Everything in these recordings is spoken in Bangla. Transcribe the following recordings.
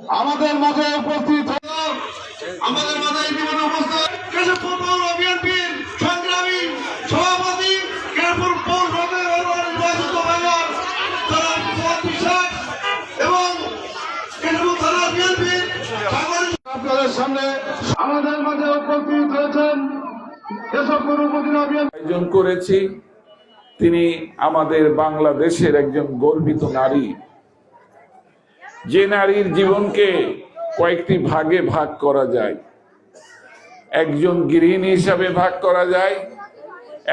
আমাদের মাঝে উপস্থিত আমাদের মাঝে জীবনে উপস্থিত কেশবপুর পৌর বিএনপির সংগ্রামী সভাপতি কেশবপুর পৌর নির্বাচিত মেয়র জনাব ফুয়াদ বিশ্বাস এবং কেশবপুর থানা বিএনপির আপনাদের সামনে আমাদের মাঝে উপস্থিত হয়েছেন কেশবপুর উপজেলা বিএনপি আয়োজন করেছি। তিনি আমাদের বাংলাদেশের একজন গর্বিত নারী, যে নারীর জীবনকে কয়েকটি ভাগে ভাগ করা যায়। একজন গৃহিণী হিসাবে ভাগ করা যায়,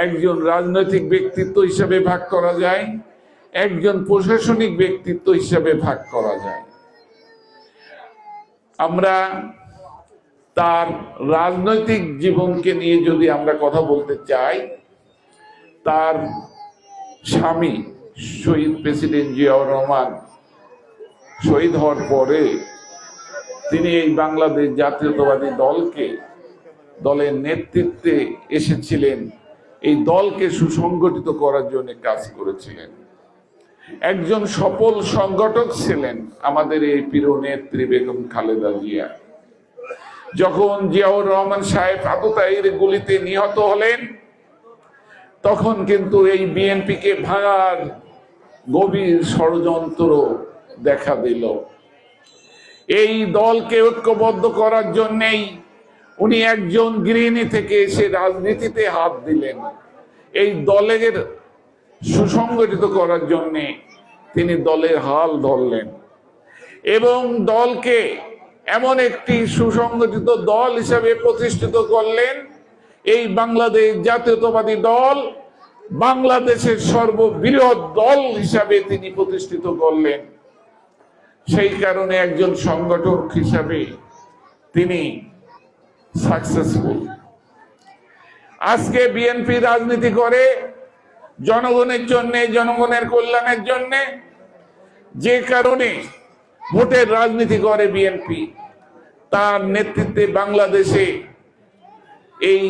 একজন রাজনৈতিক ব্যক্তিত্ব হিসাবে ভাগ করা যায়, একজন প্রশাসনিক ব্যক্তিত্ব হিসাবে ভাগ করা যায়। আমরা তার রাজনৈতিক জীবনকে নিয়ে যদি আমরা কথা বলতে চাই, তার স্বামী শহীদ প্রেসিডেন্ট জিয়াউর রহমান শহীদ হওয়ার পরে তিনি এই বাংলাদেশ জাতীয়তাবাদী দলের নেতৃত্বে এসেছিলেন, এই দলকে সুসংগঠিত করার জন্য কাজ করেছিলেন। একজন সফল সংগঠক ছিলেন আমাদের এই প্রিয় নেত্রী বেগম খালেদা জিয়া। যখন জিয়াউর রহমান সাহেব আততায়ীর গুলিতে নিহত হলেন, তখন কিন্তু এই বিএনপিকে ভাঙার গভীর ষড়যন্ত্র দেখা দিল। এই দলকে ঐক্যবদ্ধ করার জন্যই উনি একজন গৃহিণী থেকে এসে রাজনীতিতে হাত দিলেন। এই দলের সুসংগঠিত করার জন্যে তিনি দলের হাল ধরলেন এবং দলকে এমন একটি সুসংগঠিত দল হিসাবে প্রতিষ্ঠিত করলেন। এই বাংলাদেশ জাতীয়তাবাদী দল বাংলাদেশের সর্ববৃহৎ দল হিসাবে তিনি প্রতিষ্ঠিত করলেন। সেই কারণে একজন সংগঠক হিসাবে তিনি সাকসেসফুল। আজকে বিএনপি রাজনীতি করে জনগণের জন্য, জনগণের কল্যাণের জন্য। যে কারণে ভোটের রাজনীতি করে বিএনপি, তার নেতৃত্বে বাংলাদেশে এই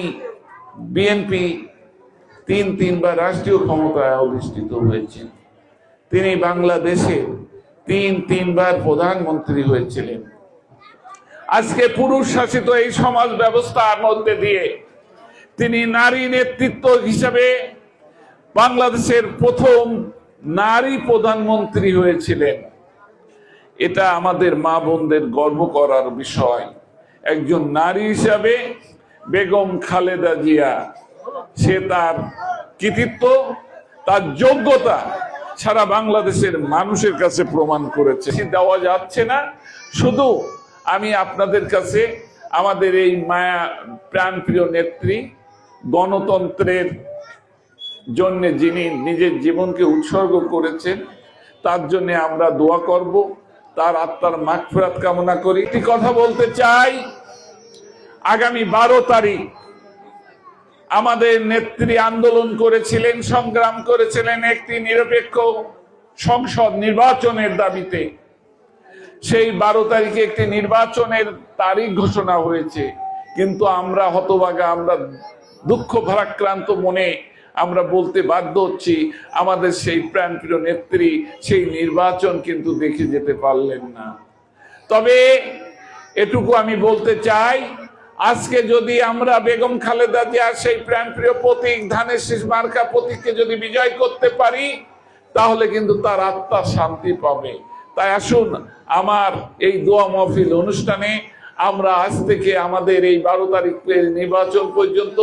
বিএনপি তিনবার রাষ্ট্রীয় ক্ষমতায় অধিষ্ঠিত হয়েছে। তিনি বাংলাদেশে তিনবার প্রধানমন্ত্রী হয়েছিলেন। আজকে পুরুষ শাসিত এই সমাজ ব্যবস্থার মধ্যে দিয়ে তিনি নারী নেতৃত্ব হিসাবে বাংলাদেশের প্রথম নারী প্রধানমন্ত্রী হয়েছিলেন। এটা আমাদের মা বোনদের গর্ব করার বিষয়। একজন নারী হিসাবে বেগম খালেদা জিয়া, সে তার কৃতিত্ব, তার যোগ্যতা সারা বাংলাদেশের মানুষের কাছে প্রমাণ করেছে। দেওয়া যাচ্ছে না। শুধু আমি আপনাদের কাছে আমাদের এই মায়া প্রাণপ্রিয় নেত্রী, গণতন্ত্রের জন্য যিনি নিজের জীবনকে উৎসর্গ করেছেন, তার জন্য আমরা দোয়া করব, তার আত্মার মাগফিরাত কামনা করি। একটি কথা বলতে চাই, আগামী 12 তারিখ আমাদের নেত্রী আন্দোলন করেছিলেন, সংগ্রাম করেছিলেন একটি নিরপেক্ষ সংসদ নির্বাচনের দাবিতে। সেই 12 তারিখে একটি নির্বাচনের তারিখ ঘোষণা হয়েছে, কিন্তু আমরা হতভাগা, আমরা দুঃখ ভারাক্রান্ত মনে আমরা বলতে বাধ্য হচ্ছি, আমাদের সেই প্রাণপ্রিয় নেত্রী সেই নির্বাচন কিন্তু দেখে যেতে পারলেন না। তবে এটুকু আমি বলতে চাই, আজকে যদি আমরা বেগম খালেদা জিয়ার সেই প্রাণপ্রিয় প্রতীক ধানের শীষ মার্কা প্রতীককে যদি বিজয় করতে পারি, তাহলে কিন্তু তার আত্মা শান্তি পাবে। তাই আসুন আমার এই দোয়া মাহফিল অনুষ্ঠানে আমরা আজ থেকে আমাদের এই 12 তারিখের নির্বাচন পর্যন্ত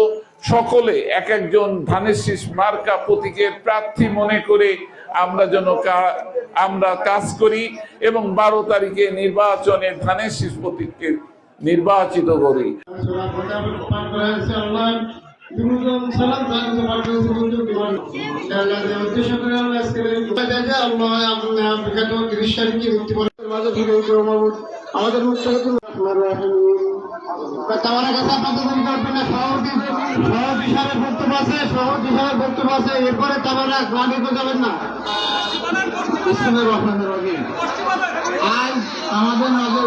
সকলে এক একজন ধানের শীষ মার্কা প্রতীকের প্রার্থী মনে করে আমরা যেন আমরা কাজ করি এবং 12 তারিখে নির্বাচনে ধানের শীষ প্রতীককে নির্বাচিত করি। আমাদের বক্তব্য আছে, এরপরে তারা গ্রামে যাবেন না। আজ আমাদের মাঝে